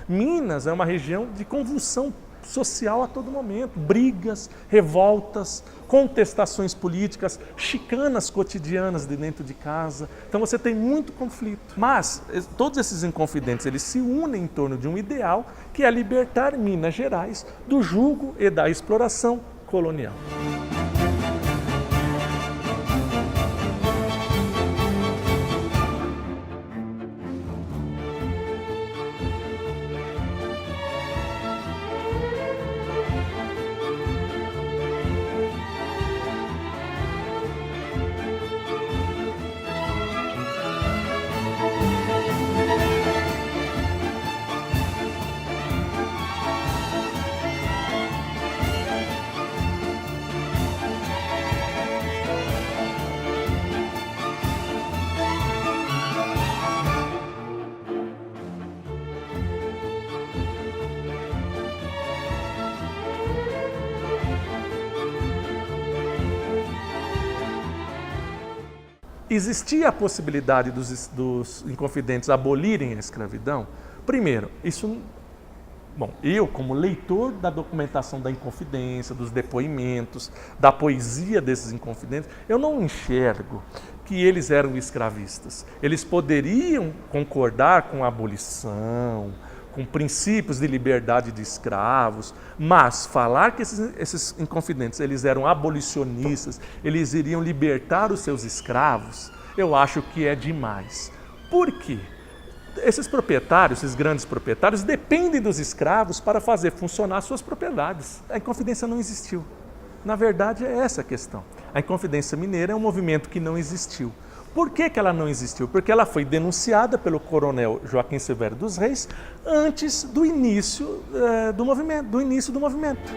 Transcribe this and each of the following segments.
Minas é uma região de convulsão social a todo momento, brigas, revoltas, contestações políticas, chicanas cotidianas de dentro de casa. Então você tem muito conflito. Mas todos esses inconfidentes, eles se unem em torno de um ideal que é libertar Minas Gerais do jugo e da exploração colonial. Existia a possibilidade dos inconfidentes abolirem a escravidão? Primeiro, eu como leitor da documentação da Inconfidência, dos depoimentos, da poesia desses inconfidentes, eu não enxergo que eles eram escravistas. Eles poderiam concordar com a abolição, com princípios de liberdade de escravos, mas falar que esses inconfidentes eles eram abolicionistas, eles iriam libertar os seus escravos, eu acho que é demais. Por quê? Esses proprietários, esses grandes proprietários, dependem dos escravos para fazer funcionar suas propriedades. A Inconfidência não existiu. Na verdade, é essa a questão. A Inconfidência Mineira é um movimento que não existiu. Por que ela não existiu? Porque ela foi denunciada pelo coronel Joaquim Severo dos Reis antes do início do movimento.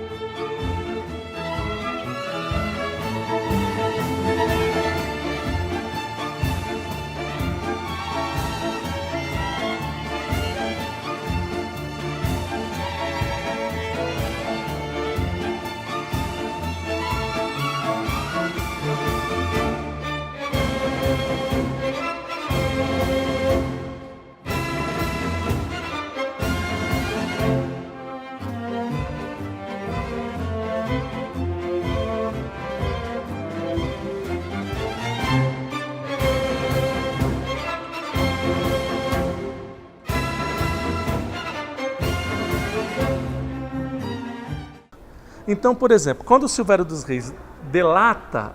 Então, por exemplo, quando o Silvério dos Reis delata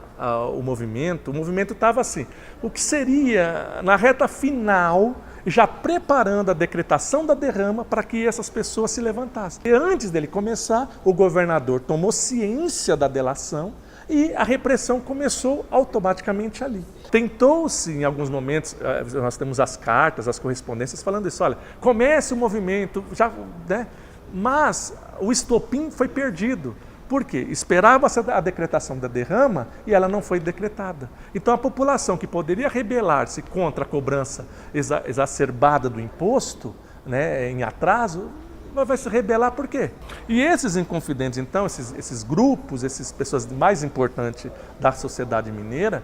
o movimento estava assim, o que seria na reta final, já preparando a decretação da derrama para que essas pessoas se levantassem. E antes dele começar, o governador tomou ciência da delação e a repressão começou automaticamente ali. Tentou-se, em alguns momentos, nós temos as cartas, as correspondências falando isso, olha, comece o movimento, mas o estopim foi perdido. Por quê? Esperava-se a decretação da derrama e ela não foi decretada. Então a população que poderia rebelar-se contra a cobrança exacerbada do imposto, em atraso, vai se rebelar por quê? E esses inconfidentes, então, esses grupos, essas pessoas mais importantes da sociedade mineira,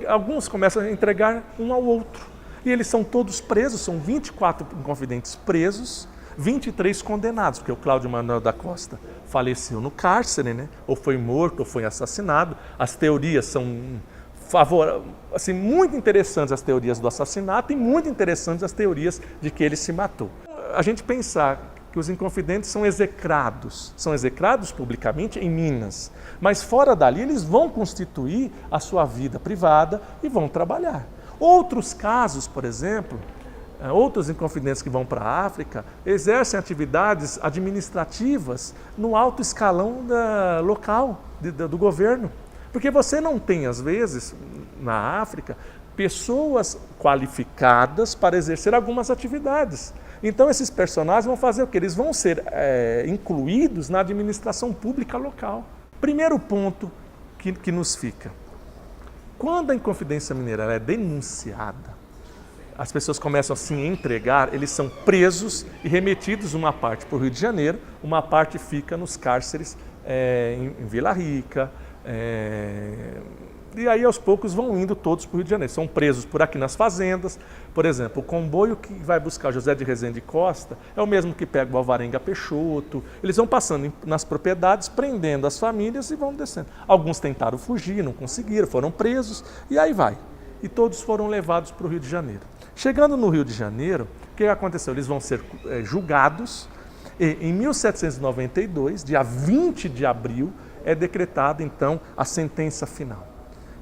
alguns começam a entregar um ao outro. E eles são todos presos, são 24 inconfidentes presos, 23 condenados, porque o Cláudio Manuel da Costa faleceu no cárcere, ou foi morto, ou foi assassinado. As teorias são muito interessantes, as teorias do assassinato, e muito interessantes as teorias de que ele se matou. A gente pensar que os inconfidentes são execrados publicamente em Minas, mas fora dali eles vão constituir a sua vida privada e vão trabalhar. Outros casos, por exemplo, outros inconfidentes que vão para a África exercem atividades administrativas no alto escalão local do governo. Porque você não tem, às vezes, na África, pessoas qualificadas para exercer algumas atividades. Então esses personagens vão fazer o quê? Eles vão ser incluídos na administração pública local. Primeiro ponto que nos fica. Quando a Inconfidência Mineira é denunciada, as pessoas começam assim a entregar, eles são presos e remetidos, uma parte para o Rio de Janeiro, uma parte fica nos cárceres em Vila Rica, E aí, aos poucos, vão indo todos para o Rio de Janeiro. São presos por aqui nas fazendas. Por exemplo, o comboio que vai buscar José de Rezende Costa é o mesmo que pega o Alvarenga Peixoto. Eles vão passando nas propriedades, prendendo as famílias e vão descendo. Alguns tentaram fugir, não conseguiram, foram presos, e aí vai. E todos foram levados para o Rio de Janeiro. Chegando no Rio de Janeiro, o que aconteceu? Eles vão ser julgados, e em 1792, dia 20 de abril, é decretada, então, a sentença final.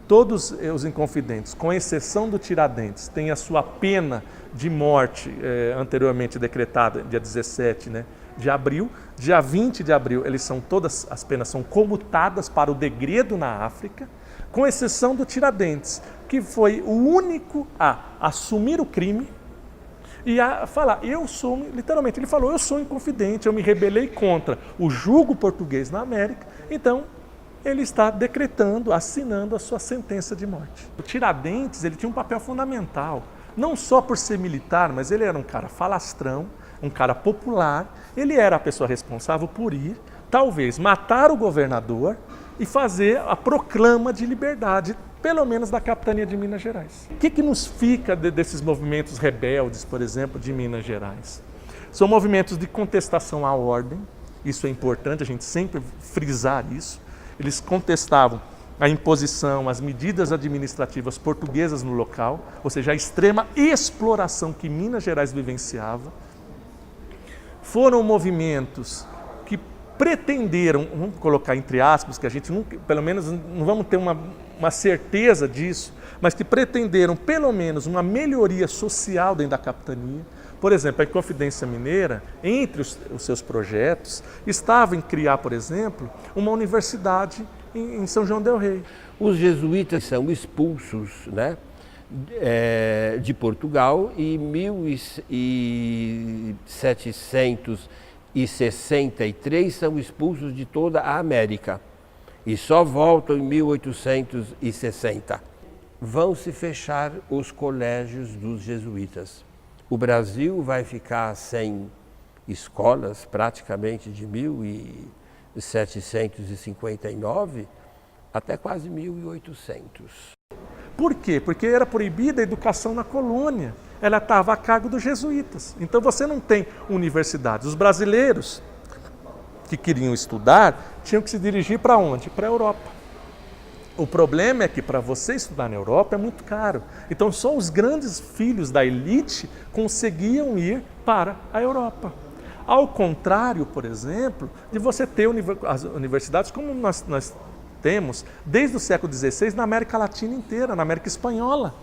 Todos os inconfidentes, com exceção do Tiradentes, têm a sua pena de morte anteriormente decretada, dia 17, de abril. Dia 20 de abril, todas as penas são comutadas para o degredo na África, com exceção do Tiradentes, que foi o único a assumir o crime e a falar, literalmente, ele falou, eu sou inconfidente, eu me rebelei contra o jugo português na América, então ele está decretando, assinando a sua sentença de morte. O Tiradentes, ele tinha um papel fundamental, não só por ser militar, mas ele era um cara falastrão, um cara popular, ele era a pessoa responsável por ir, talvez, matar o governador e fazer a proclama de liberdade, pelo menos da capitania de Minas Gerais. O que nos fica desses movimentos rebeldes, por exemplo, de Minas Gerais? São movimentos de contestação à ordem, isso é importante a gente sempre frisar isso. Eles contestavam a imposição, as medidas administrativas portuguesas no local, ou seja, a extrema exploração que Minas Gerais vivenciava. Foram movimentos que pretenderam, vamos colocar entre aspas, que a gente nunca, pelo menos não vamos ter uma certeza disso, mas que pretenderam pelo menos uma melhoria social dentro da capitania. Por exemplo, a Inconfidência Mineira, entre os seus projetos, estava em criar, por exemplo, uma universidade em São João del Rei. Os jesuítas são expulsos, de Portugal e em 1763 são expulsos de toda a América e só voltam em 1860. Vão se fechar os colégios dos jesuítas. O Brasil vai ficar sem escolas praticamente de 1759 até quase 1800. Por quê? Porque era proibida a educação na colônia. Ela estava a cargo dos jesuítas. Então você não tem universidades. Os brasileiros que queriam estudar tinham que se dirigir para onde? Para a Europa. O problema é que para você estudar na Europa é muito caro. Então só os grandes filhos da elite conseguiam ir para a Europa. Ao contrário, por exemplo, de você ter as universidades como nós temos desde o século XVI na América Latina inteira, na América Espanhola.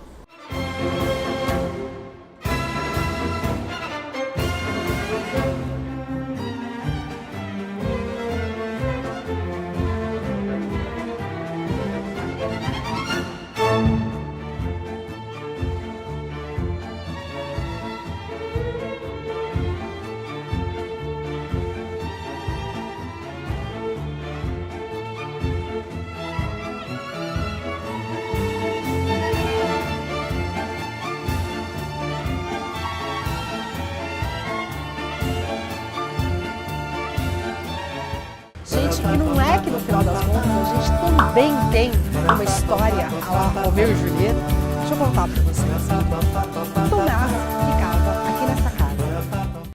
E não é que no final das contas a gente também tem uma história a lá Romeu e Julieta. Deixa eu contar pra vocês.